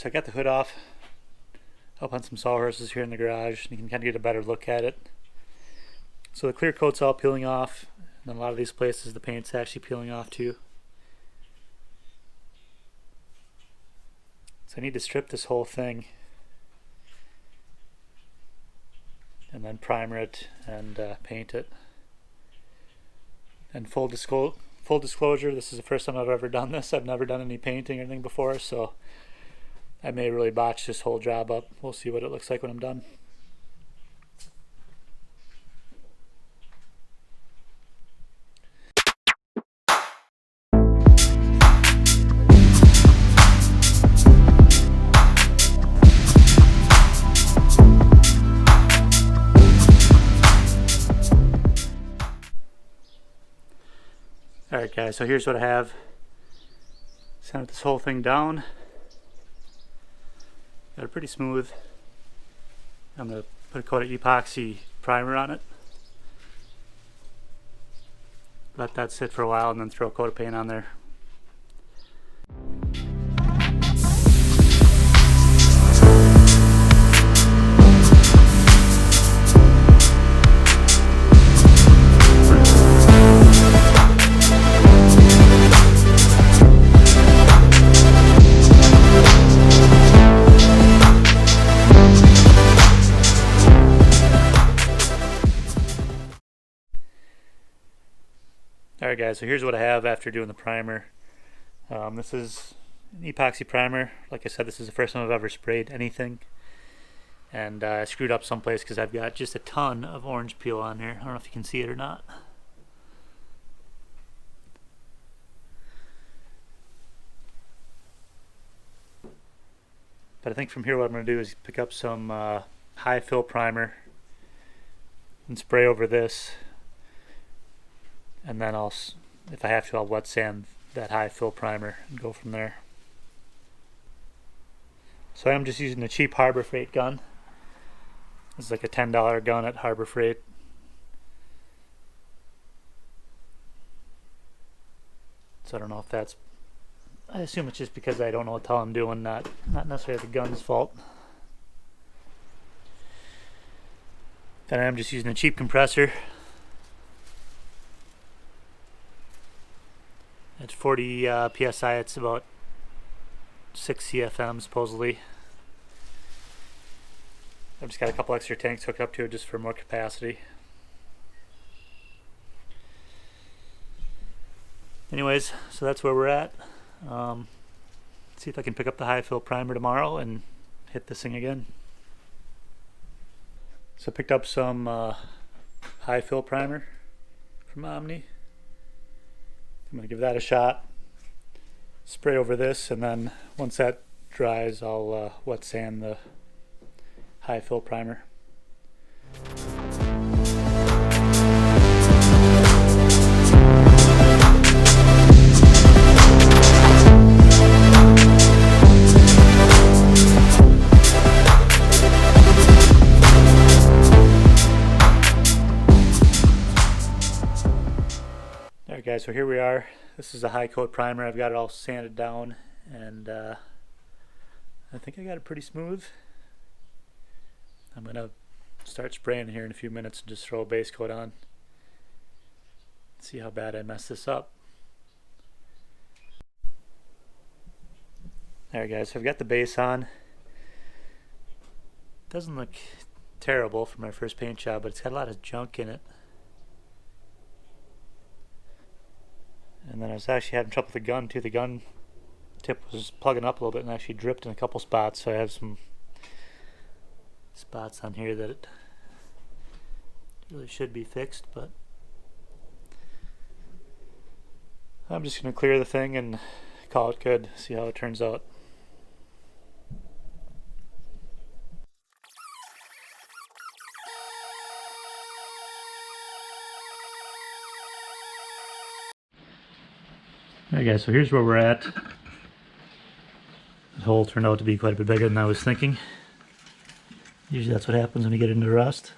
So I got the hood off up on some sawhorses here in the garage, and you can kind of get a better look at it. So the clear coat's all peeling off, and then a lot of these places the paint's actually peeling off too. So I need to strip this whole thing and then primer it and paint it. And full disclosure, this is the first time I've ever done this. I've never done any painting or anything before, so I may really botch this whole job up. We'll see what it looks like when I'm done. Alright guys, so here's what I have. Sanded this whole thing down. Got it pretty smooth. I'm going to put a coat of epoxy primer on it. Let that sit for a while and then throw a coat of paint on there. Alright guys, so here's what I have after doing the primer. This is an epoxy primer. Like I said, this is the first time I've ever sprayed anything. And I screwed up someplace because I've got just a ton of orange peel on here. I don't know if you can see it or not. But I think from here what I'm going to do is pick up some high fill primer and spray over this. And then if I have to, I'll wet sand that high fill primer and go from there. So I'm just using a cheap Harbor Freight gun. It's like a $10 gun at Harbor Freight. So I don't know if that's, I assume it's just because I don't know what the hell I'm doing, not necessarily the gun's fault. Then I'm just using a cheap compressor. At 40 psi, it's about 6 CFM supposedly. I've just got a couple extra tanks hooked up to it just for more capacity. Anyways, so that's where we're at. See if I can pick up the high fill primer tomorrow and hit this thing again. So I picked up some high fill primer from Omni. I'm going to give that a shot, spray over this, and then once that dries I'll wet sand the high fill primer. Alright guys, so here we are. This is a high coat primer. I've got it all sanded down, and I think I got it pretty smooth. I'm going to start spraying here in a few minutes and just throw a base coat on. See how bad I mess this up. Alright guys, so I've got the base on. Doesn't look terrible for my first paint job, but it's got a lot of junk in it. And then I was actually having trouble with the gun too. The gun tip was plugging up a little bit and actually dripped in a couple spots, so I have some spots on here that it really should be fixed, but I'm just going to clear the thing and call it good, see how it turns out. Alright guys, so here's where we're at. The hole turned out to be quite a bit bigger than I was thinking. Usually that's what happens when you get into rust.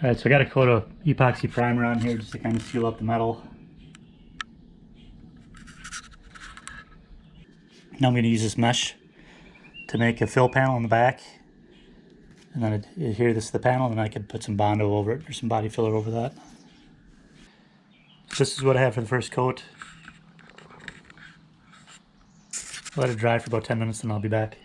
Alright, so I got a coat of epoxy primer on here just to kind of seal up the metal. Now I'm going to use this mesh to make a fill panel in the back. And then here, this is the panel, and I could put some Bondo over it, or some body filler over that. This is what I have for the first coat. Let it dry for about 10 minutes and I'll be back.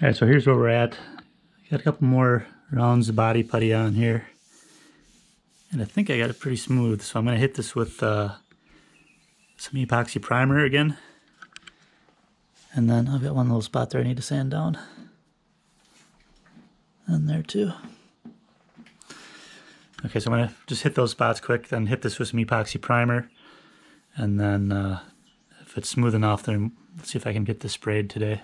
Alright, so here's where we're at. Got a couple more rounds of body putty on here. And I think I got it pretty smooth, so I'm going to hit this with some epoxy primer again. And then I've got one little spot there I need to sand down. And there too. Okay, so I'm going to just hit those spots quick, then hit this with some epoxy primer. And then if it's smooth enough, then let's see if I can get this sprayed today.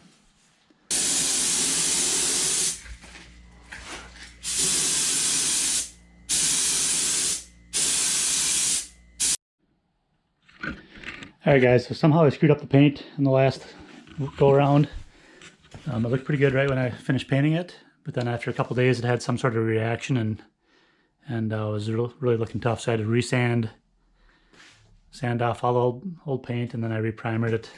Alright guys, so somehow I screwed up the paint in the last go around. It looked pretty good right when I finished painting it, but then after a couple days it had some sort of reaction and it was really looking tough, so I had to sand off all the old paint, and then I reprimered it.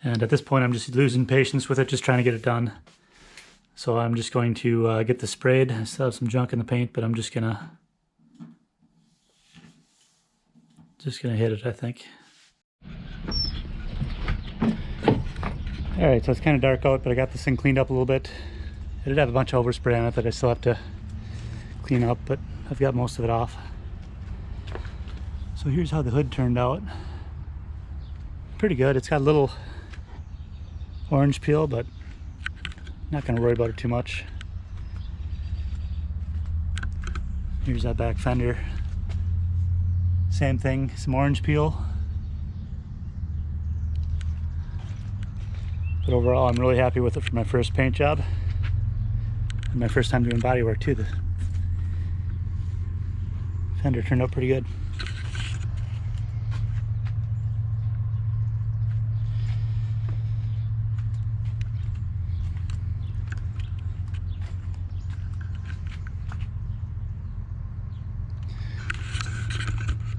And at this point I'm just losing patience with it, just trying to get it done. So I'm just going to get this sprayed. I still have some junk in the paint, but I'm just gonna hit it, I think. Alright, so it's kind of dark out, but I got this thing cleaned up a little bit. I did have a bunch of overspray on it that I still have to clean up, but I've got most of it off. So here's how the hood turned out. Pretty good. It's got a little orange peel, but not going to worry about it too much. Here's that back fender. Same thing, some orange peel. But overall, I'm really happy with it for my first paint job. And my first time doing body work too. The fender turned out pretty good.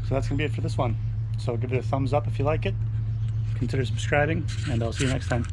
So that's going to be it for this one. So give it a thumbs up if you like it. Consider subscribing, and I'll see you next time.